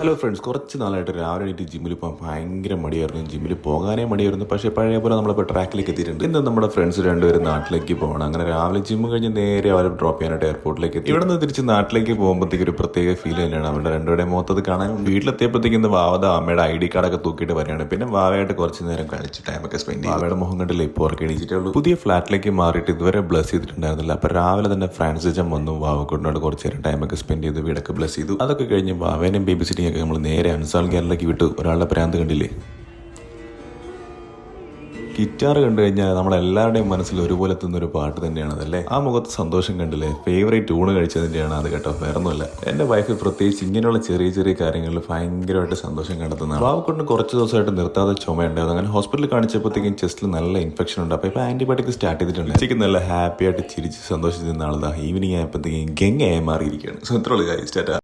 Hello friends, കുറച്ച് നാളായിട്ട് രാവിലെ എണീറ്റ് ജിമ്മിൽ പോകാൻ ഭയങ്കര മടിയായിരുന്നു. ജിമ്മിൽ പോകാനേ മടിയായിരുന്നു. പക്ഷേ പഴയ പോലെ നമ്മളിപ്പോൾ ട്രാക്കിലേക്ക് എത്തിയിട്ടുണ്ട്. ഇന്ന് നമ്മുടെ ഫ്രണ്ട്സ് രണ്ടുപേരും നാട്ടിലേക്ക് പോകണം. അങ്ങനെ രാവിലെ ജിമ്മ് കഴിഞ്ഞ് നേരെ അവരെ ഡ്രോപ്പ് ചെയ്യാനായിട്ട് എയർപോർട്ടിലേക്ക് എത്തി. ഇവിടെ നിന്ന് തിരിച്ച് നാട്ടിലേക്ക് പോകുമ്പോഴത്തേക്ക് ഒരു പ്രത്യേക ഫീൽ തന്നെയാണ് അവരുടെ രണ്ടുപേരുടെയും മുഖത്തത് കാണാൻ. വീട്ടിലെത്തിയപ്പോഴത്തേക്ക് ഇന്ന് വാവത അമ്മയുടെ ID കാർഡൊക്കെ തൂക്കിയിട്ട് വരികയാണ്. പിന്നെ വാവയായിട്ട് കുറച്ച് നേരം കളിച്ച് ടൈമൊക്കെ സ്പെൻഡ് ചെയ്യും. വാവയുടെ മുഖം കണ്ടില്ല ഇപ്പോൾ ഉറക്കെ എണീച്ചിട്ടുള്ളൂ. പുതിയ ഫ്ലാറ്റിലേക്ക് മാറിയിട്ട് ഇതുവരെ ബ്ലസ് ചെയ്തിട്ടുണ്ടായിരുന്നില്ല. അപ്പോൾ രാവിലെ തന്നെ ഫ്രാൻസിജം വന്നു. വാവക്കൊണ്ടോട് കുറച്ച് നേരം ടൈമൊക്കെ സ്പെൻഡ് ചെയ്ത് വീടൊക്കെ ബ്ലസ് ചെയ്തു. അതൊക്കെ കഴിഞ്ഞ് വാവേനെയും ബേബി സിറ്റിംഗ് ഒക്കെ നമ്മൾ നേരെ കേരളത്തിലേക്ക് വിട്ടു. ഒരാളുടെ പ്രാന്ത് കണ്ടില്ലേ? ഗിറ്റാർ കണ്ടു കഴിഞ്ഞാൽ നമ്മളെല്ലാവരുടെയും മനസ്സിൽ ഒരുപോലെ എത്തുന്നൊരു പാട്ട് തന്നെയാണ് അതല്ലേ. ആ മുഖത്ത് സന്തോഷം കണ്ടില്ലേ? ഫേവറേറ്റ് ട്യൂണ് കഴിച്ചതിൻ്റെയാണ് അത് കേട്ടോ, വേറൊന്നുമില്ല. എൻ്റെ വൈഫ് പ്രത്യേകിച്ച് ഇങ്ങനെയുള്ള ചെറിയ ചെറിയ കാര്യങ്ങളിൽ ഭയങ്കരമായിട്ട് സന്തോഷം കണ്ടെത്തുന്നതാണ്. വാവക്കൊണ്ട് കുറച്ച് ദിവസമായിട്ട് നിർത്താതെ ചുമയുണ്ടായിരുന്നു. അങ്ങനെ ഹോസ്പിറ്റലിൽ കാണിച്ചപ്പോഴത്തേക്കും ചെസ്റ്റിൽ നല്ല ഇൻഫെക്ഷൻ ഉണ്ട്. അപ്പോൾ ഇപ്പോൾ ആൻറ്റിബയോട്ടിക് സ്റ്റാർട്ട് ചെയ്തിട്ടുണ്ട്. ഉച്ചയ്ക്ക് നല്ല ഹാപ്പി ആയിട്ട് ചിരിച്ച് സന്തോഷിച്ചിരുന്ന ആളതാ ഈവനിങ് ആയപ്പോഴത്തേക്കും ഗംഗയായി മാറിയിരിക്കുകയാണ്. സോ ഇത്രയുള്ള കാര്യം. സ്റ്റാർട്ട്